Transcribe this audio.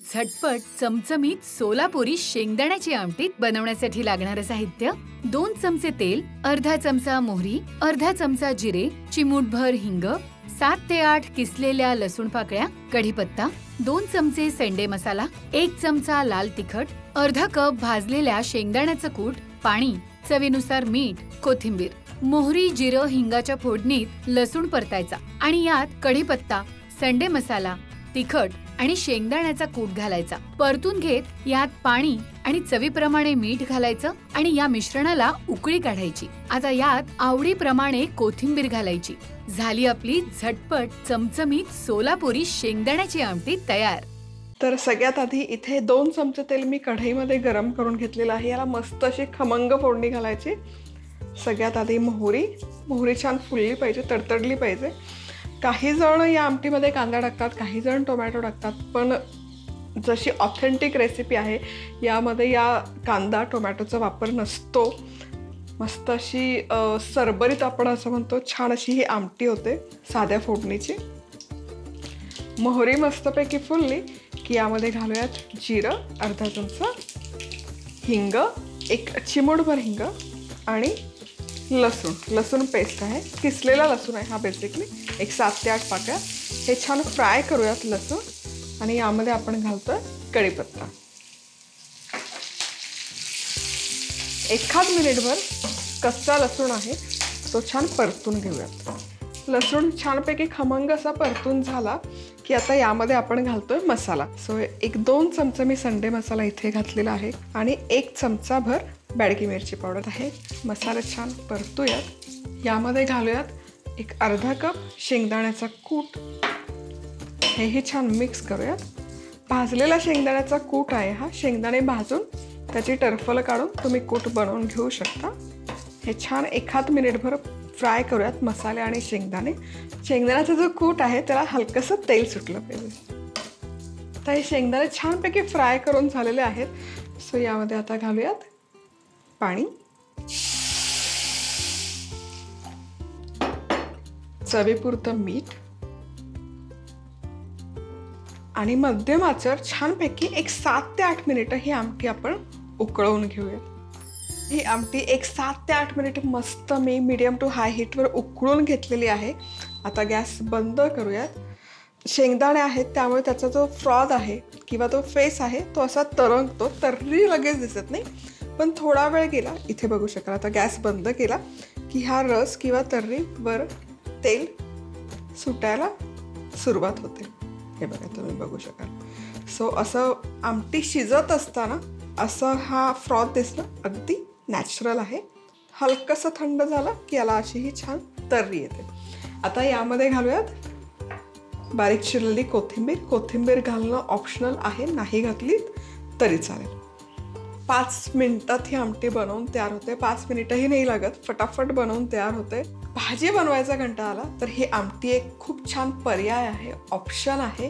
झटपट चमचमीत सोलापुरी शेंगदाण्याची आमटी बनवण्यासाठी लागणारे साहित्य: 2 चमचे तेल, अर्धा चमचा मोहरी, अर्धा चमचा जिरे, चिमूटभर हिंग, 7 ते 8 किसलेल्या लसूण पाकळ्या, कढीपत्ता, 2 चमचे सेंडे मसाला, 1 चमचा लाल तिखट, अर्धा कप भाजलेल्या शेंगदाण्याचं कूट, पाणी, चवीनुसार मीठ, कोथिंबीर. मोहरी, जिरं, हिंगाच्या फोडणीत लसूण परतायचा आणि यात कढीपत्ता, सेंडे मसाला, तिखट आणि शेंगदाण्याचा कूट घालायचा. परतून घेत यात पाणी आणि चवीप्रमाणे मीठ घालायचं आणि या मिश्रणाला उकळी काढायची. आता यात आवडीप्रमाणे कोथिंबीर घालायची. झाली आपली झटपट चमचमीत सोलापुरी शेंगदाण्याची आमटी तयार. तर सगळ्यात आधी इथे 2 चमचे तेल मी कढईमध्ये गरम करून घेतलेलं आहे. याला मस्त अशी खमंग फोडणी घालायची. सगळ्यात आधी मोहरी छान फुलली पाहिजे, तडतडली पाहिजे. काही जण या आमटीमध्ये कांदा टाकतात, काही जण टोमॅटो टाकतात, पण जशी ऑथेंटिक रेसिपी आहे यामध्ये या कांदा टोमॅटोचा वापर नसतो. मस्त अशी सरबरीत आपण असं म्हणतो, छान अशी ही आमटी होते साध्या फोडणीची. मोहरी मस्तपैकी फुलली की यामध्ये घालूयात जिरं, अर्धा चमचा, हिंग, 1 चिमूटभर हिंग आणि लसूण पेस्ट आहे, किसलेला लसूण आहे हा बेसिकली, 7 ते 8 पाकळ्या. हे छान फ्राय करूयात लसूण आणि यामध्ये आपण घालतोय कढीपत्ता. 1 मिनिटभर कच्चा लसूण आहे तो छान परतून घेऊयात. लसूण छानपैकी खमंग असा परतून झाला की आता यामध्ये आपण घालतोय मसाला. 1-2 चमचे मी संडे मसाला इथे घातलेला आहे आणि 1 चमचा भर बॅडगी मिरची पावडर आहे. मसाला छान परतूयात. यामध्ये घालूयात अर्धा कप शेंगदाण्याचा कूट. हेही छान मिक्स करूयात. भाजलेला शेंगदाण्याचा कूट आहे हा. शेंगदाणे भाजून त्याची टरफलं काढून तुम्ही कूट बनवून घेऊ शकता. हे छान 1 मिनिटभर फ्राय करूयात मसाले आणि शेंगदाणे. शेंगदाण्याचा जो कूट आहे त्याला हलकंसं तेल सुटलं पाहिजे. तर हे शेंगदाणे छानपैकी फ्राय करून झालेले आहेत. यामध्ये आता घालूयात पाणी, चवीपुरतं मीठ आणि मध्यम आचेवर छानपैकी 7 ते 8 मिनिटं ही आमटी आपण उकळवून घेऊयात. ही आमटी 7 ते 8 मिनिट मस्त मी मीडियम टू हाय हीटवर उकळून घेतलेली आहे. आता गॅस बंद करूयात. शेंगदाणे आहेत त्यामुळे त्याचा जो फ्रॉद आहे किंवा तो फेस आहे तो असा तरंगतो. तर्री लगेच दिसत नाही, पण थोडा वेळ गेला, इथे बघू शकाल. आता गॅस बंद केला की हा रस किंवा तर्रीवर तेल सुटायला सुरुवात होते. हे बघा, तुम्ही बघू शकाल. असं आमटी शिजत असताना असं हा फ्रॉद दिसणं अगदी नॅचरल आहे. हलकंसं थंड झालं की याला अशी ही छान तर्री येते. आता यामध्ये घालूयात बारीक चिरलेली कोथिंबीर घालणं ऑप्शनल आहे, नाही घातली तरी चालेल. 5 मिनिटात ही आमटी बनवून तयार होते. 5 मिनिटंही नाही लागत, फटाफट बनवून तयार होते. भाजी बनवायचा कंटाळा आला तर ही आमटी एक खूप छान पर्याय आहे, ऑप्शन आहे.